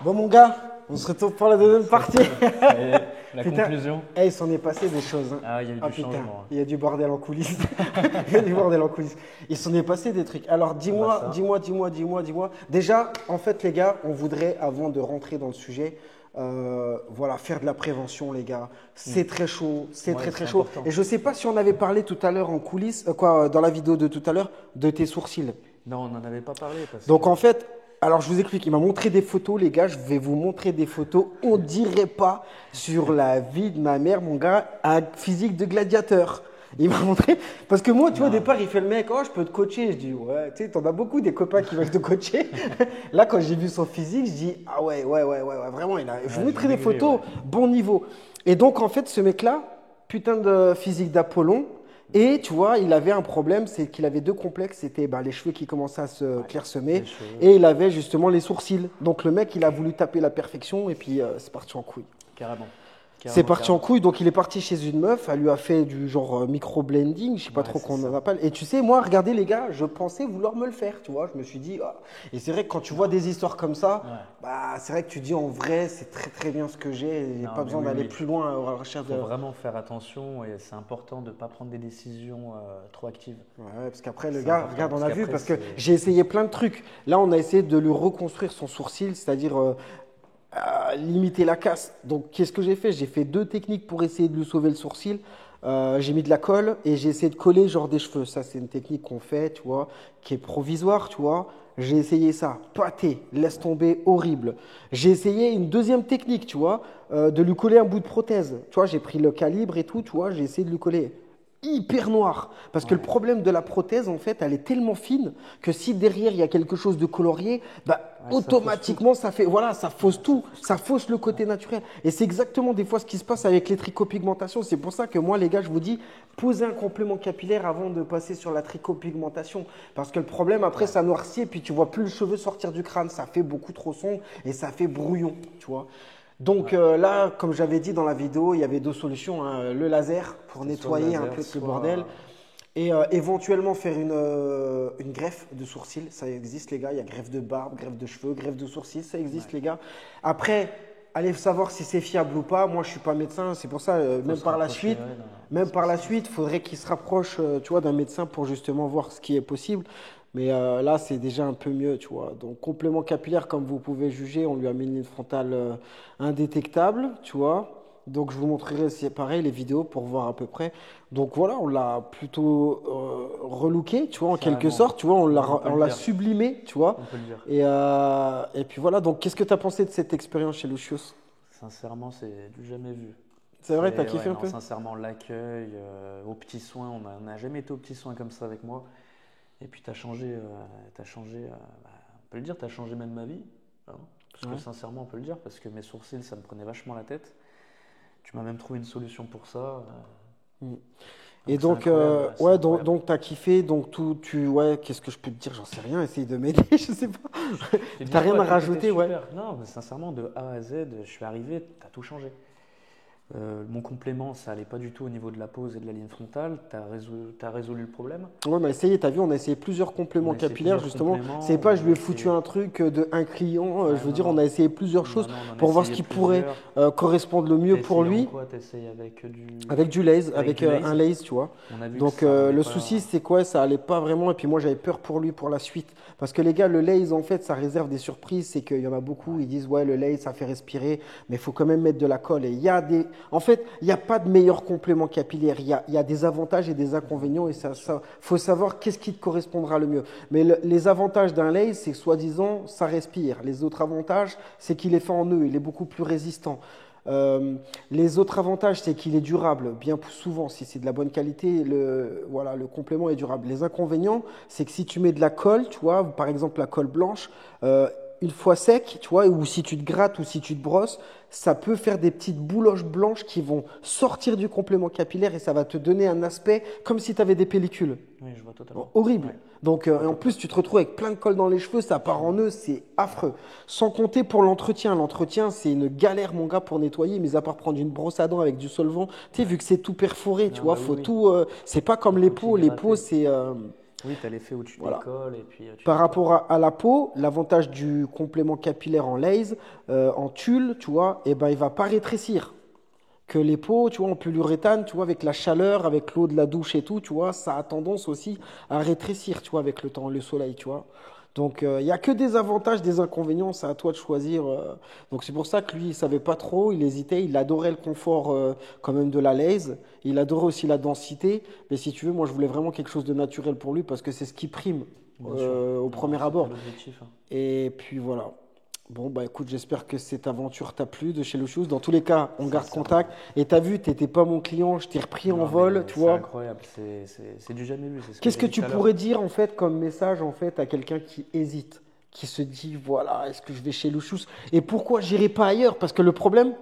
Bon, mon gars, on se retrouve pour la deuxième partie. Et la Putain, conclusion? il s'en est passé des choses, hein. Ah, il y a eu Ah du putain, changement, hein. il y a du bordel en coulisses. Il y a du bordel en coulisses. Il s'en est passé des trucs. Alors, dis-moi, ça. dis-moi. Déjà, en fait, les gars, on voudrait, avant de rentrer dans le sujet, voilà, faire de la prévention, les gars. C'est très chaud, c'est Ouais, très c'est chaud. important. Et je sais pas si on avait parlé tout à l'heure en coulisses, dans la vidéo de tout à l'heure, de tes sourcils. Non, on n'en avait pas parlé parce Donc que en fait, alors je vous explique, il m'a montré des photos, les gars, je vais vous montrer des photos. On dirait pas sur la vie de ma mère, mon gars, un physique de gladiateur. Il m'a montré, parce que moi, tu vois, au Non. départ, il fait le mec, oh, je peux te coacher. Je dis, ouais, tu sais, t'en as beaucoup des copains qui veulent te coacher. Là, quand j'ai vu son physique, je dis, ah ouais, vraiment, je vous Ouais, mettrai j'ai des dinguerie, photos, ouais. bon niveau. Et donc, en fait, ce mec-là, putain de physique d'Apollon. Et tu vois, il avait un problème, c'est qu'il avait deux complexes. C'était les cheveux qui commençaient à se clairsemer les cheveux. et il avait justement les sourcils. Donc le mec, il a voulu taper la perfection et puis c'est parti en couille. Carrément. C'est parti en Carrément. couille, donc il est parti chez une meuf, elle lui a fait du genre micro-blending, je sais pas Ouais, trop c'est comment on ça. en appelle. Et tu sais, moi, regardez les gars, je pensais vouloir me le faire, tu vois. Je me suis dit, ah. Et c'est vrai que quand tu vois des histoires comme ça, Ouais. bah, c'est vrai que tu dis en vrai, c'est très très bien ce que j'ai, et j'ai Non, pas mais besoin oui, d'aller oui. plus loin à la recherche Il de. faut vraiment faire attention et c'est important de ne pas prendre des décisions trop actives. Ouais, parce qu'après, le C'est gars, important, regarde, on parce a vu, qu'après, parce que c'est. j'ai essayé plein de trucs. Là, on a essayé de lui reconstruire son sourcil, c'est-à-dire limiter la casse. Donc, qu'est-ce que j'ai fait? J'ai fait deux techniques pour essayer de lui sauver le sourcil. J'ai mis de la colle et j'ai essayé de coller genre des cheveux. Ça, c'est une technique qu'on fait, tu vois, qui est provisoire, tu vois. J'ai essayé ça, pâté, laisse tomber, horrible. J'ai essayé une deuxième technique, tu vois, de lui coller un bout de prothèse. Tu vois, j'ai pris le calibre et tout, tu vois, j'ai essayé de lui coller hyper noir. Parce que le Ouais. problème de la prothèse, en fait, elle est tellement fine que si derrière il y a quelque chose de colorié, bah, Ouais, ça fausse tout. automatiquement ça fait, voilà, ça fausse tout, Fausse tout. ça fausse le côté naturel. Et c'est exactement des fois ce qui se passe avec les tricopigmentations. C'est pour ça que moi, les gars, je vous dis, posez un complément capillaire avant de passer sur la tricopigmentation. Parce que le problème, après, ça noircit et puis tu vois plus le cheveu sortir du crâne. Ça fait beaucoup trop sombre et ça fait brouillon, tu vois. Donc là, comme j'avais dit dans la vidéo, il y avait deux solutions, hein. Le laser pour C'est soit le nettoyer un laser, peu tout le soit. bordel et éventuellement faire une greffe de sourcils. Ça existe, les gars. Il y a greffe de barbe, greffe de cheveux, greffe de sourcils. Ça existe, les gars. Après, allez savoir si c'est fiable ou pas. Moi, je suis pas médecin. C'est pour ça, Faut même se par la rapprocher, suite, ouais, même par la suite, il faudrait qu'il se rapproche, tu vois, d'un médecin pour justement voir ce qui est possible. Mais là, c'est déjà un peu mieux, tu vois. Donc, complément capillaire, comme vous pouvez juger, on lui a mis une ligne frontale indétectable, tu vois. Donc, je vous montrerai, c'est pareil, les vidéos pour voir à peu près. Donc, voilà, on l'a plutôt relooké, tu vois, en quelque Carrément. sorte, tu vois, Ouais, on peut on le l'a dire. sublimé, tu vois. On peut le dire. Et puis voilà, donc, qu'est-ce que tu as pensé de cette expérience chez Lucius? Sincèrement, c'est du jamais vu. C'est vrai, t'as kiffé Ouais, un non, peu? sincèrement, l'accueil, aux petits soins, on n'a jamais été aux petits soins comme ça avec moi. Et puis, tu as changé, bah, on peut le dire, tu as changé même ma vie, hein. Parce que Ouais. sincèrement, on peut le dire, parce que mes sourcils, ça me prenait vachement la tête. Tu m'as même trouvé une solution pour ça. Mm. Et Donc, c'est donc, incroyable, ouais, c'est ouais, donc, incroyable. donc t'as kiffé, donc ouais, qu'est-ce que je peux te dire? J'en sais rien, essaye de m'aider, je sais pas. J'ai dit T'as rien quoi, à toi, t'étais rajouter, ouais. super. Non, mais sincèrement, de A à Z, je suis arrivé, tu as tout changé. Mon complément, ça allait pas du tout au niveau de la pose et de la ligne frontale. T'as résolu le problème. Ouais, on a essayé, t'as vu, on a essayé plusieurs On compléments a essayé capillaires, plusieurs justement. compléments, C'est pas, je on lui a ai foutu essayé. un truc de un client, je Ah veux non, dire, on non. a essayé plusieurs Non, choses non, on en a pour voir ce essayé qui pourrait plusieurs. correspondre le mieux T'as pour essayé en lui. quoi? T'as essayé avec Avec du lace, avec avec du un lace. lace, tu vois. On a vu que Donc ça roulait le souci, pas. c'est quoi? Ça allait pas vraiment. Et puis moi, j'avais peur pour lui pour la suite. Parce que les gars, le lace, en fait, ça réserve des surprises. C'est qu'il y en a beaucoup, ils disent, ouais, le lace, ça fait respirer, mais il faut quand même mettre de la colle. Et il y a des. En fait, il n'y a pas de meilleur complément capillaire. Il y a des avantages et des inconvénients. Et ça, faut savoir qu'est-ce qui te correspondra le mieux. Mais les avantages d'un lace, c'est que soi-disant, ça respire. Les autres avantages, c'est qu'il est fait en nœud. Il est beaucoup plus résistant. Les autres avantages, c'est qu'il est durable. Bien plus souvent, si c'est de la bonne qualité, voilà, le complément est durable. Les inconvénients, c'est que si tu mets de la colle, tu vois, par exemple la colle blanche, une fois sec, tu vois, ou si tu te grattes ou si tu te brosses, ça peut faire des petites bouloches blanches qui vont sortir du complément capillaire et ça va te donner un aspect comme si tu avais des pellicules. Oui, je vois totalement. Horrible. Ouais, Donc, je vois et en totalement. plus, tu te retrouves avec plein de colle dans les cheveux, ça part en nœud, c'est affreux. Sans compter pour l'entretien. L'entretien, c'est une galère, mon gars, pour nettoyer, mis à part prendre une brosse à dents avec du solvant. Tu sais, vu que c'est tout perforé, tu Non, vois, bah oui, faut oui. tout. C'est pas comme Il les faut peaux. qu'il Les peaux, gratter. c'est. Oui, tu as l'effet où tu Voilà. décolles et puis tu Par décolles. rapport à la peau, l'avantage du complément capillaire en laise, en tulle, tu vois, eh ben, il va pas rétrécir. Que les peaux, tu vois, en polyuréthane, tu vois, avec la chaleur, avec l'eau de la douche et tout, tu vois, ça a tendance aussi à rétrécir, tu vois, avec le temps, le soleil, tu vois. Donc, il n'y a que des avantages, des inconvénients, c'est à toi de choisir. Donc, c'est pour ça que lui, il savait pas trop, il hésitait, il adorait le confort quand même de la laise, il adorait aussi la densité, mais si tu veux, moi, je voulais vraiment quelque chose de naturel pour lui parce que c'est ce qui prime Bien sûr. au Non, premier c'était abord. l'objectif, hein. Et puis voilà. Bon, bah écoute, j'espère que cette aventure t'a plu de chez Le Shoes. Dans tous les cas, on garde Sincèrement. contact. Et t'as vu, t'étais pas mon client, je t'ai repris en Non, vol, mais tu c'est vois. incroyable. C'est du jamais vu. C'est ce que Qu'est-ce j'ai que dit tu tout à l'heure. pourrais dire en fait comme message en fait à quelqu'un qui hésite, qui se dit voilà, est-ce que je vais chez Le Shoes et pourquoi j'irai pas ailleurs? Parce que le problème,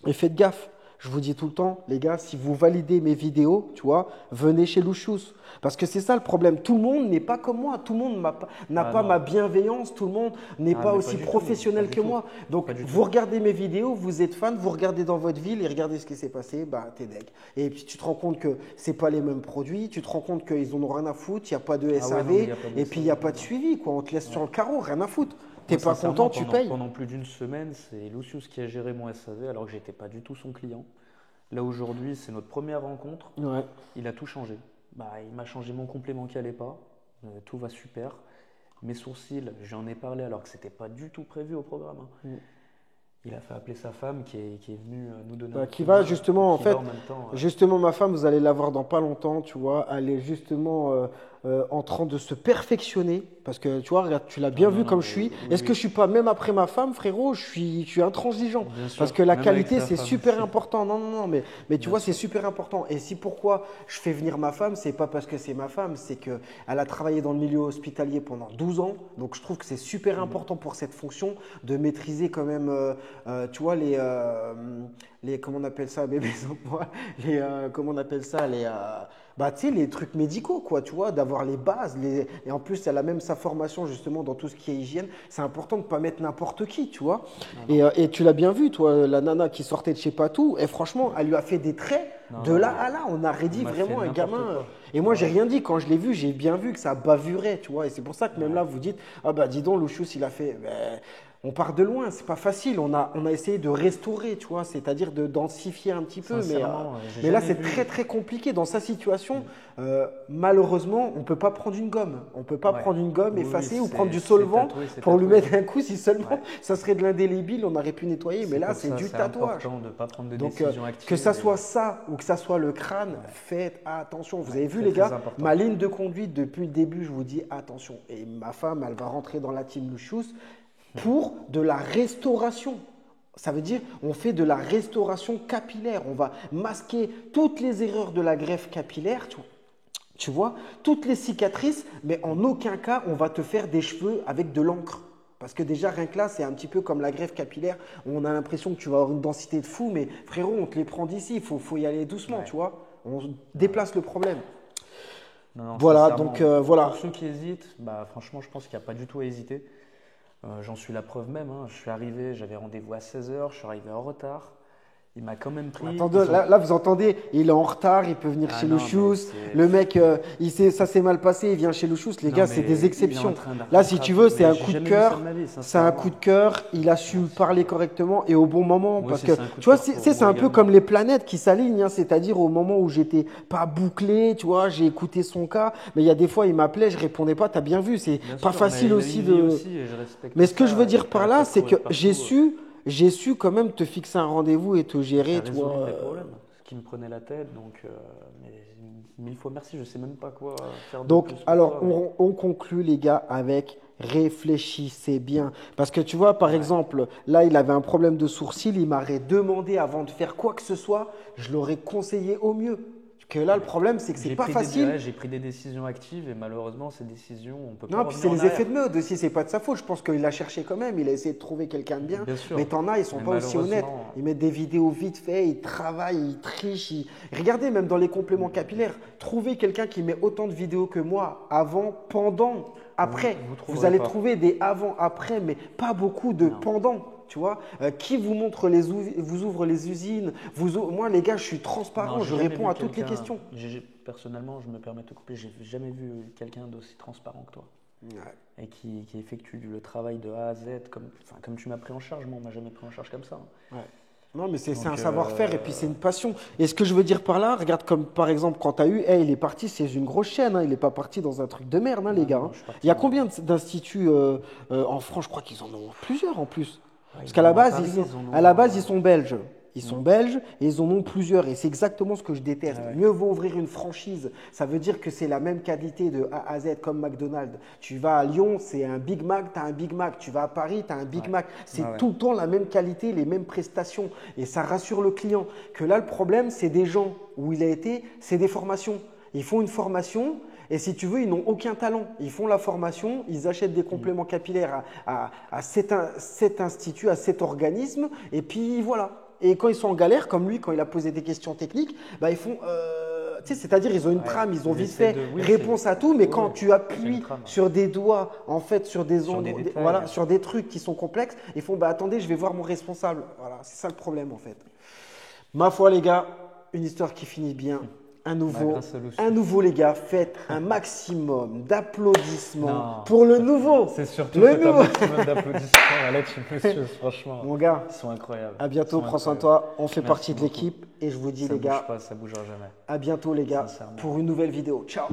et faites gaffe, je vous dis tout le temps, les gars, si vous validez mes vidéos, tu vois, venez chez Louchous. Parce que c'est ça le problème. Tout le monde n'est pas comme moi. Tout le monde n'a Ah pas ma non. bienveillance. Tout le monde n'est Ah, pas mais pas aussi du tout. Pas professionnel du que tout. moi. Donc, Pas du tout. vous regardez mes vidéos, vous êtes fan, vous regardez dans votre ville et regardez ce qui s'est passé, bah, t'es deg. Et puis, tu te rends compte que c'est pas les mêmes produits. Tu te rends compte qu'ils en ont rien à foutre. Il n'y a pas de Ah ouais, non, mais il SAV. n'y a pas de Et puis, il n'y a SAV. pas de suivi, quoi. On te laisse sur Ouais. le carreau, rien à foutre. T'es Moi, pas content, sincèrement, tu pendant, payes. pendant plus d'une semaine, c'est Lucius qui a géré mon SAV alors que j'étais pas du tout son client. Là, aujourd'hui, c'est notre première rencontre. Ouais. Il a tout changé. Bah, il m'a changé mon complément qui allait pas. Tout va super. Mes sourcils, j'en ai parlé alors que c'était pas du tout prévu au programme, hein. Mm. Il a fait appeler sa femme qui est venue nous donner un Bah, coup qui de va main, justement, en qui va fait, en même temps. justement, ma femme, vous allez la voir dans pas longtemps, tu vois, elle est justement en train de se perfectionner, parce que, tu vois, regarde, tu l'as Ah bien vu non, non, comme je mais suis. oui, Est-ce que oui, je suis pas, même après ma femme, frérot, je suis intransigeant, bien parce sûr. que la Même avec qualité, sa c'est femme super aussi. important. Non, non, non, mais tu Bien vois, c'est sûr. super important. Et si pourquoi je fais venir ma femme, c'est pas parce que c'est ma femme, c'est que elle a travaillé dans le milieu hospitalier pendant 12 ans, donc je trouve que c'est super important pour cette fonction de maîtriser quand même, tu vois, comment on appelle ça, bébé sans poids, comment on appelle ça, bah, tu sais, les trucs médicaux, quoi, tu vois, d'avoir les bases. Et en plus, elle a même sa formation justement dans tout ce qui est hygiène. C'est important de ne pas mettre n'importe qui, tu vois. Non, non. Et tu l'as bien vu, toi, la nana qui sortait de je sais pas tout. Et franchement, elle lui a fait des traits Non, de non, là mais à là. On a elle rédit m'a fait vraiment un n'importe gamin. quoi. Et moi, j'ai Ouais. rien dit. Quand je l'ai vu, j'ai bien vu que ça bavurait, tu vois. Et c'est pour ça que même Ouais. là, vous dites, ah bah dis donc, Louchous, il a fait. Ben, on part de loin, c'est pas facile. On a essayé de restaurer, tu vois, c'est-à-dire de densifier un petit peu. Sincèrement, j'ai Mais là, jamais c'est vu. très très compliqué. Dans sa situation, malheureusement, on ne peut pas prendre une gomme. On ne peut pas Ouais. prendre une gomme Oui, oui, effacée ou c'est prendre du c'est solvant tatoué, c'est pour lui tatoué. mettre un coup. Si seulement Ouais. ça serait de l'indélébile, on aurait pu nettoyer. Mais C'est là, pour c'est ça, du c'est tatouage. important de ne pas prendre de Donc, décision que active. ça soit ça ou que ça soit le crâne, Ouais. faites attention. Vous Ouais, avez vu, très, les très gars, important. ma ligne de conduite depuis le début, je vous dis attention. Et ma femme, elle va rentrer dans la team Lucius pour de la restauration. Ça veut dire on fait de la restauration capillaire. On va masquer toutes les erreurs de la greffe capillaire, tu vois, toutes les cicatrices, mais en aucun cas on va te faire des cheveux avec de l'encre. Parce que déjà, rien que là, c'est un petit peu comme la greffe capillaire. On a l'impression que tu vas avoir une densité de fou, mais frérot, on te les prend d'ici. Il faut y aller doucement, Ouais. tu vois. On déplace le problème. Non, non, Voilà, sincèrement, donc voilà. pour ceux qui hésitent, bah, franchement, je pense qu'il n'y a pas du tout à hésiter. J'en suis la preuve même, hein. Je suis arrivé, j'avais rendez-vous à 16h, je suis arrivé en retard. Il m'a quand même pris. Attendez, Ils ont- là, vous entendez, il est en retard, il peut venir Ah chez non, Louchous. mais c'est- Le mec, ça s'est mal passé, il vient chez Louchous. Les Non, gars, c'est mais des il est en exceptions. train de Là, si tu veux, rattraper- c'est mais un j'ai coup de jamais vu ça cœur. de ma vie, C'est un sincèrement. coup de cœur. Il a su parler correctement et au bon moment. Moi Parce aussi, que, c'est un coup de tu vois, cœur pour c'est moi un peu également. comme les planètes qui s'alignent, hein. C'est-à-dire au moment où j'étais pas bouclé, tu vois, j'ai écouté son cas. Mais il y a des fois, il m'appelait, je répondais pas. T'as bien vu, c'est Bien pas sûr, facile mais il a aussi une de. vie aussi et je respecte Mais ce que je ça, veux dire il par arrête là, pas de c'est que courir partout. j'ai su quand même te fixer un rendez-vous et te Ça gérer, a tu résolu vois. mes problèmes, ce qui me prenait la tête, donc mais mille fois merci, je sais même pas quoi faire de Donc, plus pour alors, toi, mais on conclut, les gars, avec réfléchissez bien. Parce que tu vois, par ouais. exemple, là, il avait un problème de sourcil, il m'aurait demandé avant de faire quoi que ce soit, je l'aurais conseillé au mieux. Que là, le problème, c'est que c'est pas facile. J'ai pris des décisions actives et malheureusement ces décisions, on peut pas Non, puis revenir c'est en les effets arrière. de mode aussi, c'est pas de sa faute. Je pense qu'il a cherché quand même, il a essayé de trouver quelqu'un de bien. Bien sûr, Mais t'en as, ils sont mais pas aussi honnêtes. malheureusement, Ils mettent des vidéos vite fait, ils travaillent, ils trichent. Regardez, même dans les compléments capillaires, trouvez quelqu'un qui met autant de vidéos que moi, avant, pendant, après. vous Vous trouverez allez pas. trouver des avant, après, mais pas beaucoup de Non. pendant. Tu vois, qui vous montre vous ouvre les usines, moi les gars, je suis transparent, Non, je j'ai jamais réponds vu à toutes les quelqu'un- questions. Personnellement, je me permets de te couper, j'ai jamais vu quelqu'un d'aussi transparent que toi. Ouais. Et qui effectue le travail de A à Z, comme tu m'as pris en charge. Moi, on m'a jamais pris en charge comme ça. Ouais. Non, mais c'est un Donc, savoir-faire et puis c'est une passion. Et ce que je veux dire par là, regarde comme par exemple quand tu as eu, il est parti, c'est une grosse chaîne, hein, il n'est pas parti dans un truc de merde, hein, les gars. non, Hein. je suis parti Il y a dans- combien d'instituts en France? Je crois qu'ils en ont plusieurs en plus. Ouais, Parce ils qu'à en la ont à base, Paris, ils sont, ils en ont à la base, à- ils sont belges. Ils sont belges et ils en ont plusieurs. Et c'est exactement ce que je déteste. Ah ouais. Mieux vaut ouvrir une franchise. Ça veut dire que c'est la même qualité de A à Z comme McDonald's. Tu vas à Lyon, c'est un Big Mac, tu as un Big Mac. Tu vas à Paris, tu as un Big Ouais. Mac. C'est Ah ouais. tout le temps la même qualité, les mêmes prestations. Et ça rassure le client. Que là, le problème, c'est des gens où il a été, c'est des formations. Ils font une formation. Et si tu veux, ils n'ont aucun talent. Ils font la formation, ils achètent des compléments capillaires à cet institut, à cet organisme, et puis voilà. Et quand ils sont en galère, comme lui, quand il a posé des questions techniques, bah, ils font, tu sais, c'est-à-dire ils ont une Ouais, trame, ils ont ils vite essaient fait oui, réponse à tout, mais quand oui, tu c'est une appuies trame. sur des doigts, en fait, sur des Sur des endroits, détails. voilà, sur des trucs qui sont complexes, ils font, bah attendez, je vais voir mon responsable. Voilà, c'est ça le problème en fait. Ma foi, les gars, une histoire qui finit bien. Un nouveau, grâce à Lucie. les gars, faites un maximum d'applaudissements Non. pour le nouveau. C'est surtout le faites un nouveau. maximum d'applaudissements à la team Monsieur, franchement. Mon gars, Ils sont incroyables. à bientôt, Ils sont prends soin de incroyables. toi. On fait Merci partie de beaucoup. l'équipe et je vous dis, Ça les bouge gars, pas, ça bougera jamais. à bientôt, les gars, Sincèrement. pour une nouvelle vidéo. Ciao.